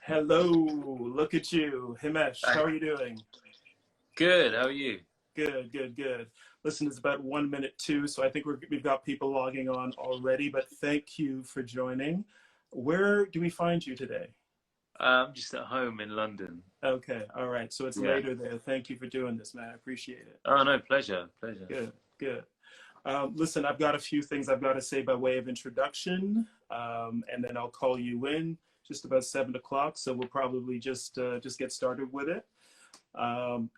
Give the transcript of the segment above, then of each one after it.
Hello, look at you. Himesh, Hi. how are you doing? Good. How are you? Good, good, good. Listen, it's about 1 minute two, so I think we've got people logging on already, but thank you for joining. Where do we find you today? I'm just at home in London. Okay, all right, so it's Yeah. later there. Thank you for doing this, man. I appreciate it. Oh no, pleasure, pleasure. Good, good. Listen, I've got a few things I've got to say by way of introduction, and then I'll call you in just about 7 o'clock, so we'll probably just get started with it.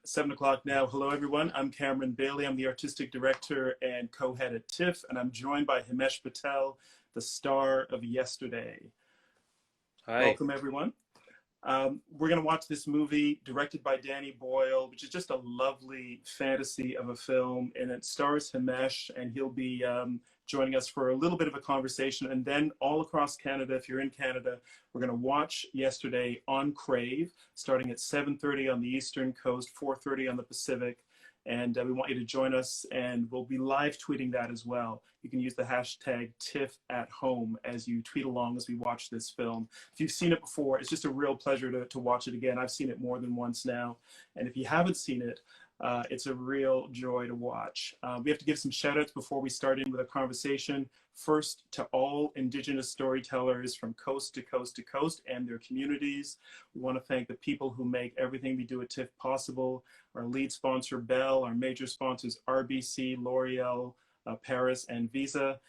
7 o'clock now. Hello, everyone. I'm Cameron Bailey. I'm the artistic director and co-head at TIFF, and I'm joined by Himesh Patel, the star of Yesterday. Hi. Welcome, everyone. We're going to watch this movie directed by Danny Boyle, which is just a lovely fantasy of a film, and it stars Himesh, and he'll be joining us for a little bit of a conversation. And then all across Canada, if you're in Canada, we're going to watch Yesterday on Crave, starting at 7:30 on the Eastern Coast, 4:30 on the Pacific. And we want you to join us, and we'll be live tweeting that as well. You can use the hashtag TIFFAtHome as you tweet along as we watch this film. If you've seen it before, it's just a real pleasure to watch it again. I've seen it more than once now. And if you haven't seen it, it's a real joy to watch. We have to give some shout outs before we start in with a conversation. First, to all Indigenous storytellers from coast to coast to coast and their communities. We want to thank the people who make everything we do at TIFF possible. Our lead sponsor, Bell, our major sponsors, RBC, L'Oreal, Paris, and Visa.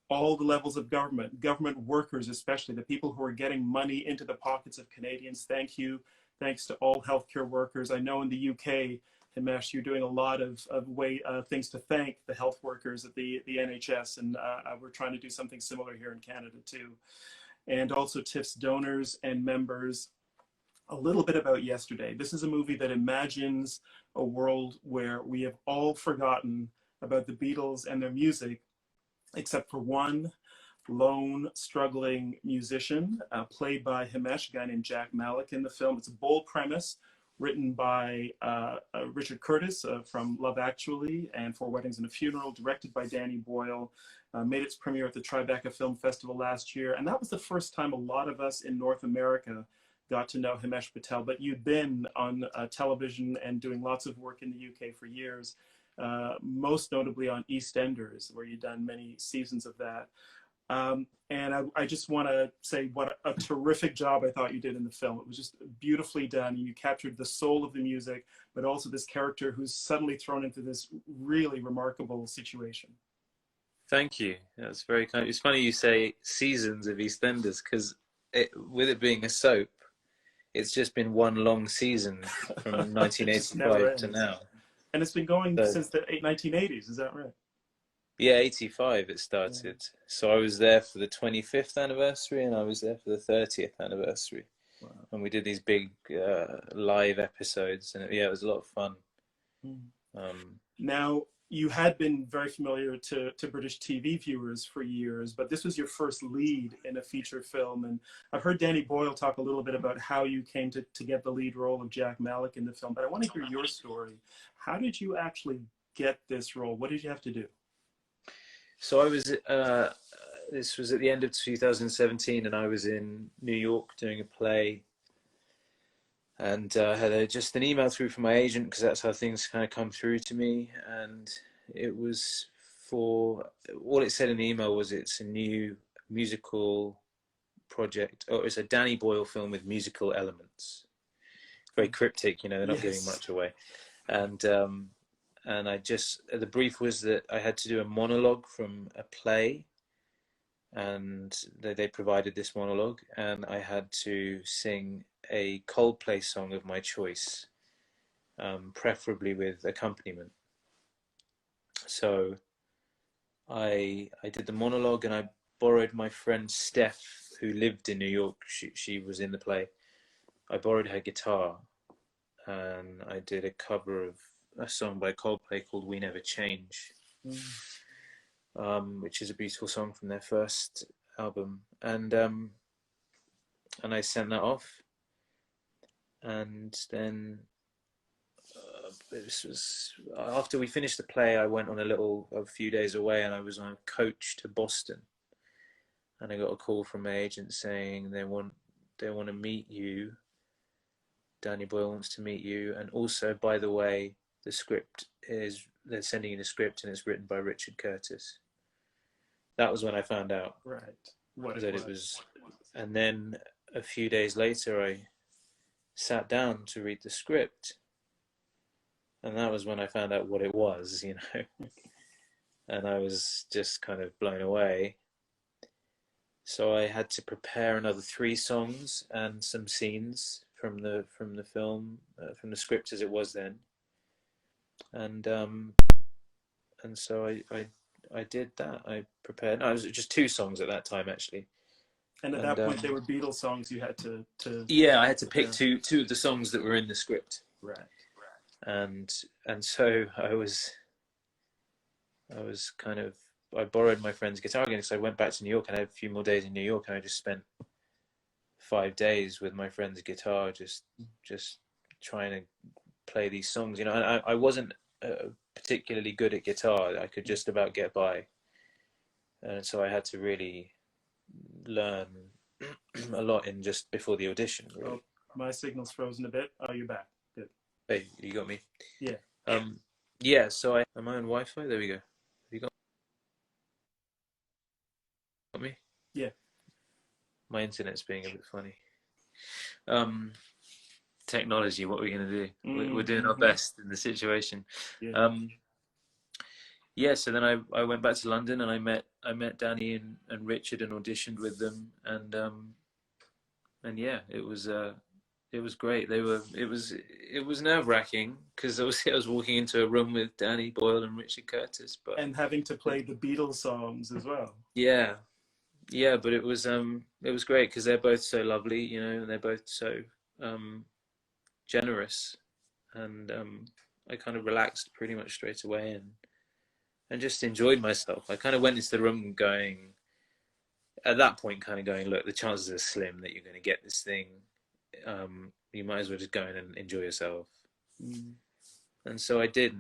All the levels of government workers especially, the people who are getting money into the pockets of Canadians. Thank you. Thanks to all healthcare workers. I know in the UK, Himesh, you're doing a lot of things to thank the health workers at the NHS, and we're trying to do something similar here in Canada too. And also TIFF's donors and members. A little bit about Yesterday. This is a movie that imagines a world where we have all forgotten about the Beatles and their music, except for one lone, struggling musician, played by Himesh, a guy named Jack Malik in the film. It's a bold premise, written by Richard Curtis from Love Actually and Four Weddings and a Funeral, directed by Danny Boyle, made its premiere at the Tribeca Film Festival last year. And that was the first time a lot of us in North America got to know Himesh Patel, but you'd been on television and doing lots of work in the UK for years, most notably on EastEnders, where you'd done many seasons of that. And I just want to say what a terrific job I thought you did in the film. It was just beautifully done. You captured the soul of the music, but also this character who's suddenly thrown into this really remarkable situation. Thank you. That's very kind. It's funny you say seasons of EastEnders because with it being a soap, it's just been one long season from 1985 to now. And it's been going since the 1980s, is that right? Yeah, 85 it started. Yeah. So I was there for the 25th anniversary and I was there for the 30th anniversary. Wow. And we did these big live episodes, and it was a lot of fun. Now, you had been very familiar to British TV viewers for years, but this was your first lead in a feature film. And I've heard Danny Boyle talk a little bit about how you came to get the lead role of Jack Malik in the film, but I want to hear your story. How did you actually get this role? What did you have to do? So I was, this was at the end of 2017, and I was in New York doing a play, and I had just an email through from my agent, because that's how things kind of come through to me. And it was for, all it said in the email was it's a new musical project, or it's a Danny Boyle film with musical elements. Very cryptic, you know, they're not giving much away. And I just, the brief was that I had to do a monologue from a play, and they provided this monologue, and I had to sing a Coldplay song of my choice, preferably with accompaniment. So I did the monologue, and I borrowed my friend Steph, who lived in New York. She was in the play. I borrowed her guitar, and I did a cover of a song by Coldplay called We Never Change, which is a beautiful song from their first album. And I sent that off, and then this was after we finished the play. I went on a few days away, and I was on a coach to Boston, and I got a call from my agent saying they want they want to meet you. Danny Boyle wants to meet you, and also, by the way, the script is, they're sending you the script, and it's written by Richard Curtis. That was when I found out that it was. And then a few days later, I sat down to read the script, and that was when I found out what it was, you know. And I was just kind of blown away. So I had to prepare another 3 songs and some scenes from the film, from the script as it was then. And so I did that. I prepared. No, it was just 2 songs at that time, actually. And at that point, they were Beatles songs. You had to. Yeah, I had to pick two of the songs that were in the script. Right. And so I was kind of, I borrowed my friend's guitar again, because I went back to New York and I had a few more days in New York, and I just spent 5 days with my friend's guitar, just trying to play these songs. You know, I wasn't particularly good at guitar. I could just about get by, and so I had to really learn a lot in just before the audition. Really. Oh, my signal's frozen a bit. Oh, you're back. Good. Hey, you got me. Yeah. Yeah. So am I on Wi-Fi? There we go. Have you got me? Yeah. My internet's being a bit funny. Technology. What are we gonna do? We're doing our best in the situation. Yeah. Yeah, so then I went back to London, and I met Danny and Richard and auditioned with them, and yeah, it was great. It was nerve-wracking, because I was walking into a room with Danny Boyle and Richard Curtis, and having to play the Beatles songs as well. Yeah, but it was great, because they're both so lovely, you know, and they're both so generous, and I kind of relaxed pretty much straight away, and just enjoyed myself. I kind of went into the room going, at that point, kind of going, look, the chances are slim that you're going to get this thing. You might as well just go in and enjoy yourself. And so I did,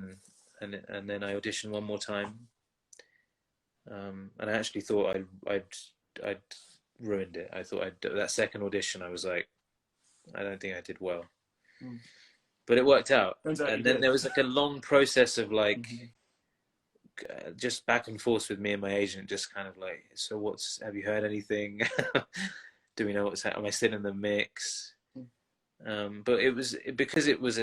and then I auditioned one more time. And I actually thought I'd ruined it. I thought that second audition, I was like, I don't think I did well. But it worked out. And then there was like a long process of like, just back and forth with me and my agent, just kind of like, so have you heard anything? Do we know what's happening? Am I still in the mix? But it was, because it was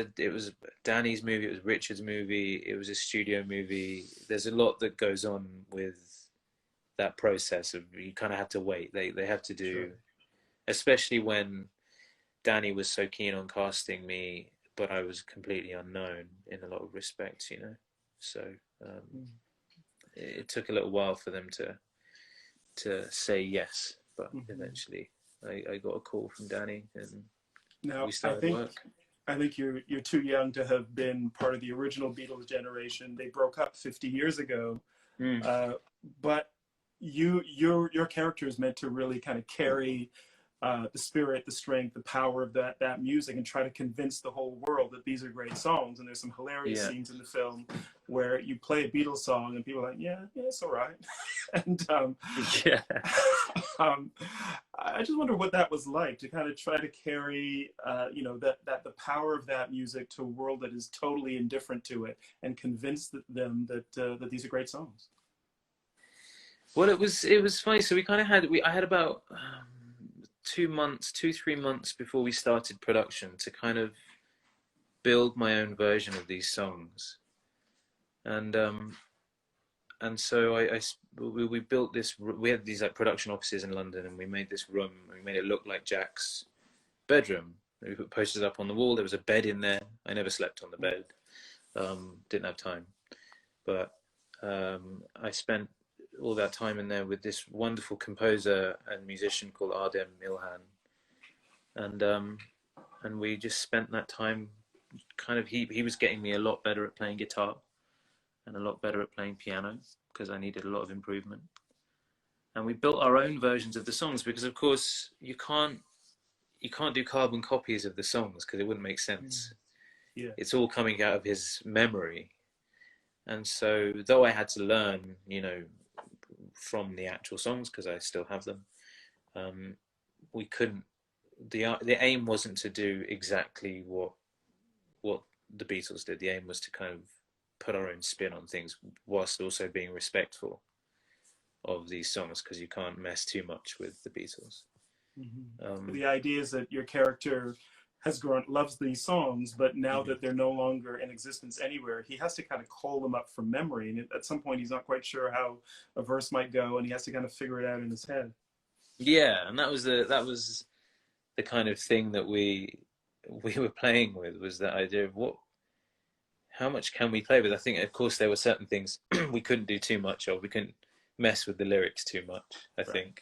Danny's movie, it was Richard's movie, it was a studio movie. There's a lot that goes on with that process of, you kind of have to wait. They have to do, especially when Danny was so keen on casting me, but I was completely unknown in a lot of respects, you know. So it took a little while for them to say yes, but eventually I got a call from Danny, and we started work. I think you're too young to have been part of the original Beatles generation. They broke up 50 years ago, but your character is meant to really kind of carry the spirit, the strength, the power of that music, and try to convince the whole world that these are great songs. And there's some hilarious scenes in the film where you play a Beatles song and people are like, yeah, it's all right. And I just wonder what that was like, to kind of try to carry that the power of that music to a world that is totally indifferent to it, and convince them that these are great songs. Well, it was funny. So we kind of I had about 3 months before we started production to kind of build my own version of these songs, and so we built this. We had these like production offices in London, and we made this room. We made it look like Jack's bedroom. We put posters up on the wall. There was a bed in there. I never slept on the bed. Didn't have time, but I spent all that time in there with this wonderful composer and musician called Ardem Ilhan, and we just spent that time kind of, he was getting me a lot better at playing guitar and a lot better at playing piano, because I needed a lot of improvement. And we built our own versions of the songs, because of course you can't do carbon copies of the songs, because it wouldn't make sense. It's all coming out of his memory. And so, though I had to learn, you know, from the actual songs, because I still have them, we couldn't the aim wasn't to do exactly what the Beatles did. The aim was to kind of put our own spin on things whilst also being respectful of these songs, because you can't mess too much with the Beatles. The idea is that your character loves these songs, but now that they're no longer in existence anywhere, he has to kind of call them up from memory, and at some point he's not quite sure how a verse might go, and he has to kind of figure it out in his head. Yeah, and that was the kind of thing that we were playing with, was that idea of how much can we play with. I think, of course, there were certain things we couldn't do too much of. We couldn't mess with the lyrics too much, I think.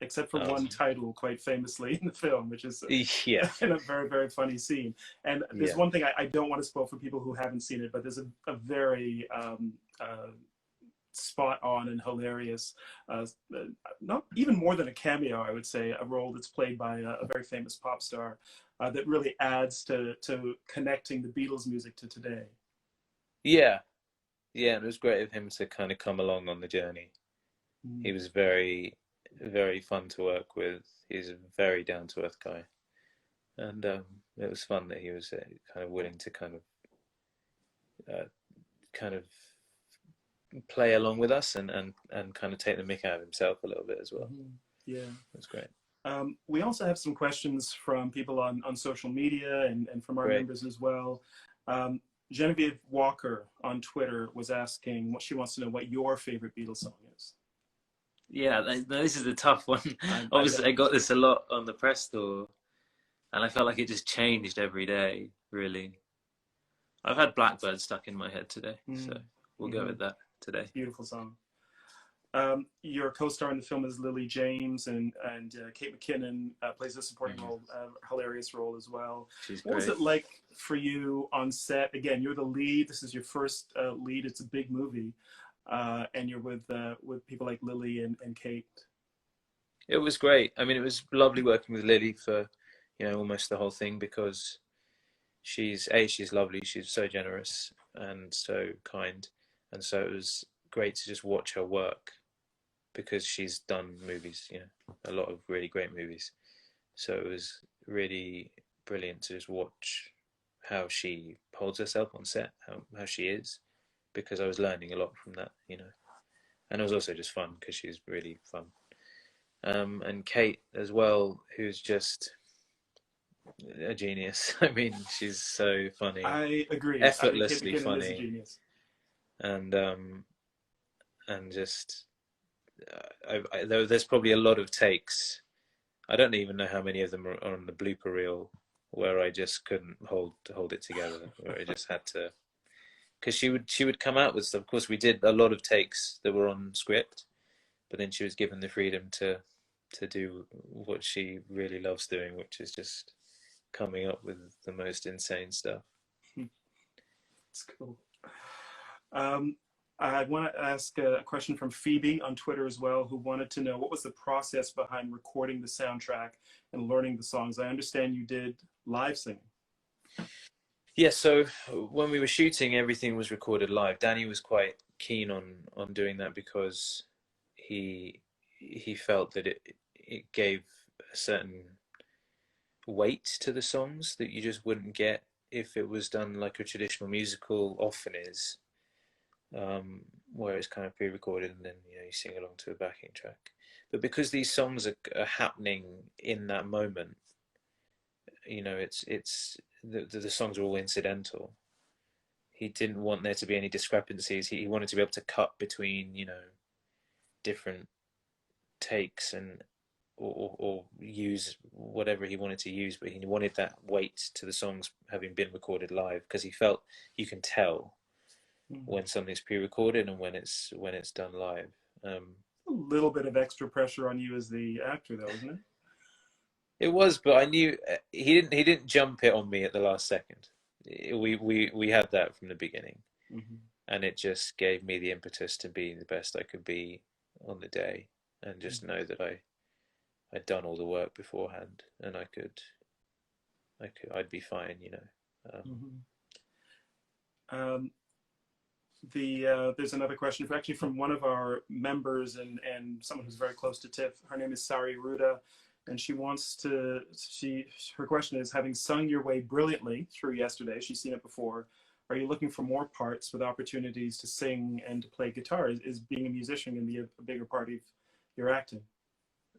Except for one title, quite famously, in the film, which is yeah, in a very, very funny scene. And there's one thing I don't want to spoil for people who haven't seen it, but there's a very spot on and hilarious, not even more than a cameo, I would say, a role that's played by a very famous pop star that really adds to connecting the Beatles music to today. Yeah, and it was great of him to kind of come along on the journey. He was very, very fun to work with. He's a very down-to-earth guy, and it was fun that he was kind of willing to kind of play along with us and kind of take the mick out of himself a little bit as well. Yeah, that's great. We also have some questions from people on social media and from our members as well. Genevieve Walker on Twitter was asking she wants to know what your favorite Beatles song is. Yeah, this is a tough one. Obviously, I got this a lot on the press tour, and I felt like it just changed every day, really. I've had Blackbirds stuck in my head today, so we'll go with that today. Beautiful song. Your co-star in the film is Lily James, and Kate McKinnon plays a supporting role, hilarious role as well. She's what great. was it like for you on set? Again, you're the lead. This is your first lead. It's a big movie. And you're with people like Lily and Kate. It was great. I mean, it was lovely working with Lily for, almost the whole thing, because she's lovely. She's so generous and so kind. And so it was great to just watch her work, because she's done movies, a lot of really great movies. So it was really brilliant to just watch how she holds herself on set, how she is, because I was learning a lot from that, and it was also just fun because she's really fun. And Kate as well, who's just a genius. I mean, she's so funny. I agree. Effortlessly funny. Is a genius. And just there's probably a lot of takes. I don't even know how many of them are on the blooper reel where I just couldn't hold it together, where I just had to. Because she would come out with stuff. Of course, we did a lot of takes that were on script, but then she was given the freedom to do what she really loves doing, which is just coming up with the most insane stuff. It's cool. I want to ask a question from Phoebe on Twitter as well, who wanted to know what was the process behind recording the soundtrack and learning the songs. I understand you did live singing. Yeah, so when we were shooting, everything was recorded live. Danny was quite keen on doing that because he felt that it gave a certain weight to the songs that you just wouldn't get if it was done like a traditional musical often is, where it's kind of pre-recorded and then you sing along to a backing track. But because these songs are happening in that moment, it's the songs are all incidental. He didn't want there to be any discrepancies. He wanted to be able to cut between different takes or use whatever he wanted to use, but he wanted that weight to the songs having been recorded live, because he felt you can tell when something's pre-recorded and when it's done live. A little bit of extra pressure on you as the actor, though, isn't it? It was, but I knew he didn't jump it on me at the last second. We had that from the beginning, and it just gave me the impetus to be the best I could be on the day, and just know that I'd done all the work beforehand, and I'd be fine, There's another question actually from one of our members and someone who's very close to TIFF. Her name is Sari Ruda. and she wants to. Her question is: having sung your way brilliantly through yesterday, she's seen it before. Are you looking for more parts with opportunities to sing and to play guitar? Is being a musician going to be a bigger part of your acting?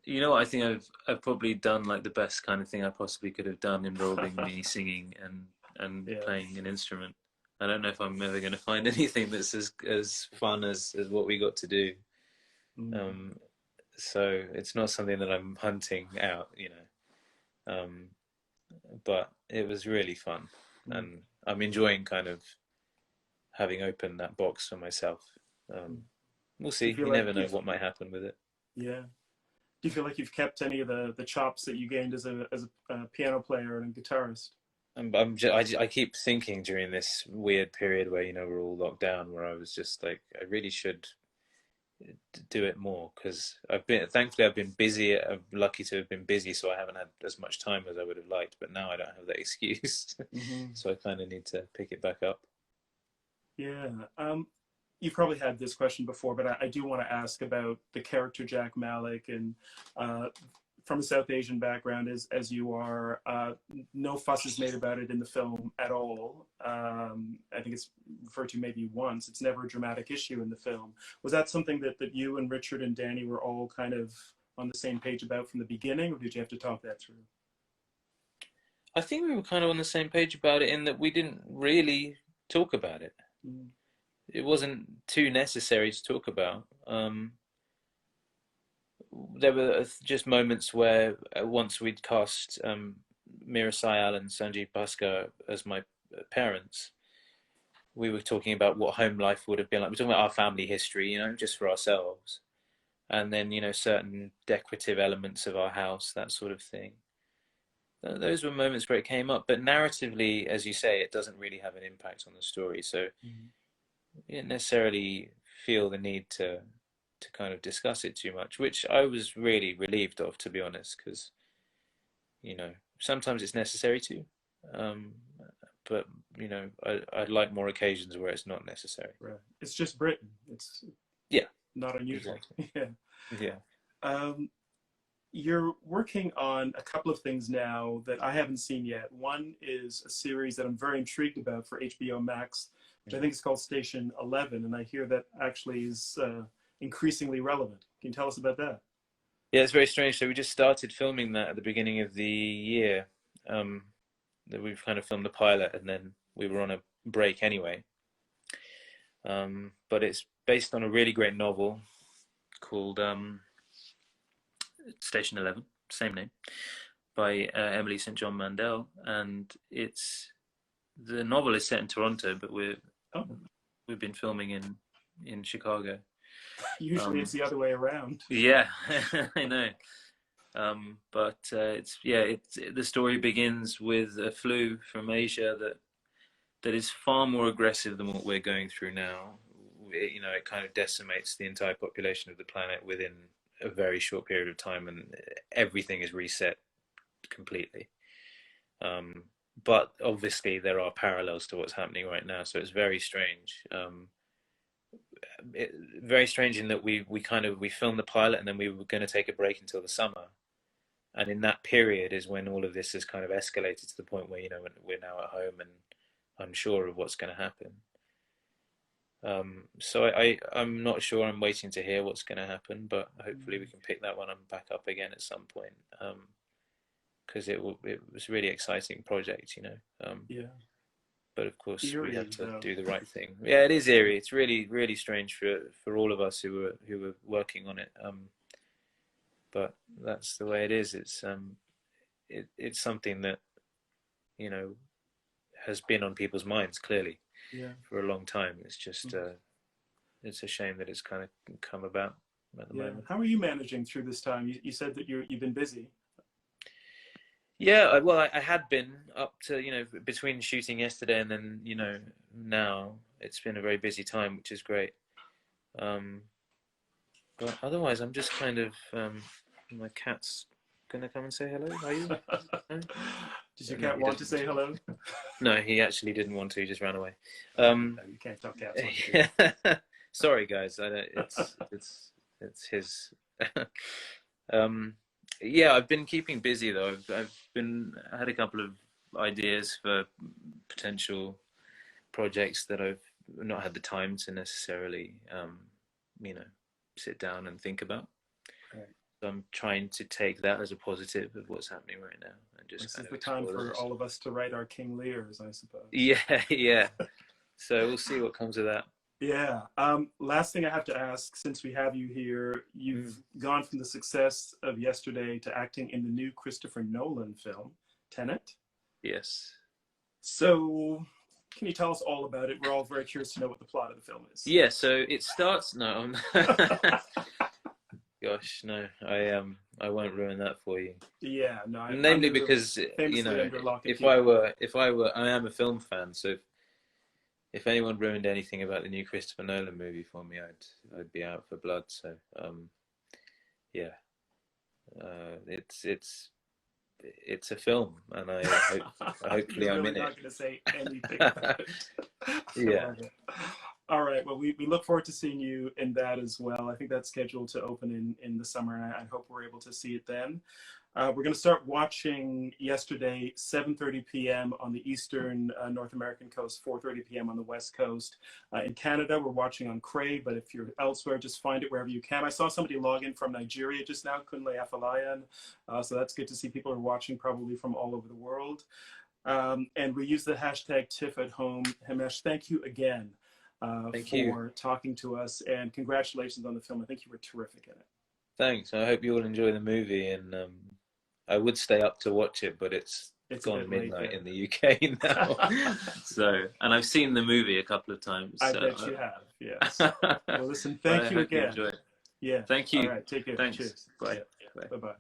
You know what, I think I've probably done like the best kind of thing I possibly could have done, involving me singing and Yeah. playing an instrument. I don't know if I'm ever going to find anything that's as fun as what we got to do. So it's not something that I'm hunting out, you know. But it was really fun, and I'm enjoying kind of having opened that box for myself. We'll see. You never know what might happen with it. Yeah. Do you feel like you've kept any of the chops that you gained as a piano player and a guitarist? I keep thinking during this weird period where, you know, we're all locked down, where I was just like, I really should do it more, because thankfully I've been busy. I'm lucky to have been busy, so I haven't had as much time as I would have liked, but now I don't have that excuse. So I kind of need to pick it back up. Yeah. You've probably had this question before, but I do want to ask about the character Jack Malik, and from a South Asian background as you are, no fuss is made about it in the film at all. I think it's referred to maybe once. It's never a dramatic issue in the film. Was that something that you and Richard and Danny were all kind of on the same page about from the beginning, or did you have to talk that through? I think we were kind of on the same page about it, in that we didn't really talk about it. It wasn't too necessary to talk about. There were just moments where once we'd cast Meera Syal and Sanjeev Bhaskar as my parents, we were talking about what home life would have been like. We're talking about our family history, you know, just for ourselves. And then, you know, certain decorative elements of our house, that sort of thing. Those were moments where it came up. But narratively, as you say, it doesn't really have an impact on the story. So you didn't necessarily feel the need to kind of discuss it too much, which I was really relieved of, to be honest, because, you know, sometimes it's necessary to, but, you know, I'd like more occasions where it's not necessary. Right. It's just Britain. It's not unusual. Exactly. Yeah. You're working on a couple of things now that I haven't seen yet. One is a series that I'm very intrigued about for HBO Max, which I think is called Station 11, and I hear that actually is increasingly relevant. Can you tell us about that? Yeah, it's very strange. So we just started filming that at the beginning of the year. That we've kind of filmed the pilot, and then we were on a break anyway. But it's based on a really great novel called Station 11, same name, by Emily St. John Mandel, and the novel is set in Toronto, but we've been filming in Chicago. Usually it's the other way around. Yeah, I know. But the story begins with a flu from Asia that is far more aggressive than what we're going through now. It kind of decimates the entire population of the planet within a very short period of time, and everything is reset completely. But obviously there are parallels to what's happening right now, so it's very strange. Very strange in that we filmed the pilot, and then we were going to take a break until the summer, and in that period is when all of this has kind of escalated to the point where, you know, we're now at home and unsure of what's going to happen. So I'm not sure. I'm waiting to hear what's going to happen, but hopefully we can pick that one back up again at some point, because it was a really exciting project, you know. But of course, eerie, we had to do the right thing. Yeah, it is eerie. It's really, really strange for all of us who were working on it. But that's the way it is. It's something that, you know, has been on people's minds clearly for a long time. It's just it's a shame that it's kind of come about at the moment. How are you managing through this time? You said that you've been busy. Yeah, well, I had been up to, you know, between shooting yesterday and then, you know, now it's been a very busy time, which is great. But otherwise, I'm just kind of, my cat's gonna come and say hello. Are you? No? Does your cat want to say hello? No, he actually didn't want to. He just ran away. No, you can't talk cats. Sorry, guys. It's his. Yeah, I've been keeping busy though. I had a couple of ideas for potential projects that I've not had the time to necessarily, you know, sit down and think about. Right. So I'm trying to take that as a positive of what's happening right now, and just This kind is of the time explore for those. all of us to write our King Lears, I suppose. Yeah, yeah. So we'll see what comes of that. Yeah. Last thing I have to ask, since we have you here, you've gone from the success of Yesterday to acting in the new Christopher Nolan film, Tenet. Yes. So, can you tell us all about it? We're all very curious to know what the plot of the film is. Yeah. So it starts. No. Gosh, no. I won't ruin that for you. Yeah, no. Namely because, you know, under lock and if key. I am a film fan. So if anyone ruined anything about the new Christopher Nolan movie for me, I'd be out for blood. So yeah, it's a film, and hopefully I'm in it. You're really not going to say anything about it. Yeah. All right. Well, we look forward to seeing you in that as well. I think that's scheduled to open in the summer, and I hope we're able to see it then. We're going to start watching Yesterday, 7:30 p.m. on the eastern North American coast, 4:30 p.m. on the west coast. In Canada, we're watching on Crave, but if you're elsewhere, just find it wherever you can. I saw somebody log in from Nigeria just now, Kunle Afolayan. So that's good to see people are watching probably from all over the world. And we use the hashtag TIFF at home. Himesh, thank you again for talking to us, and congratulations on the film. I think you were terrific in it. Thanks. I hope you all enjoy the movie, and I would stay up to watch it, but it's gone midnight in the UK now. So, and I've seen the movie a couple of times. I bet you have. Yes. Well, listen, thank you again. You enjoy it. Yeah. Thank you. All right. Take care. Thanks. Cheers. Bye. Yeah. Bye-bye.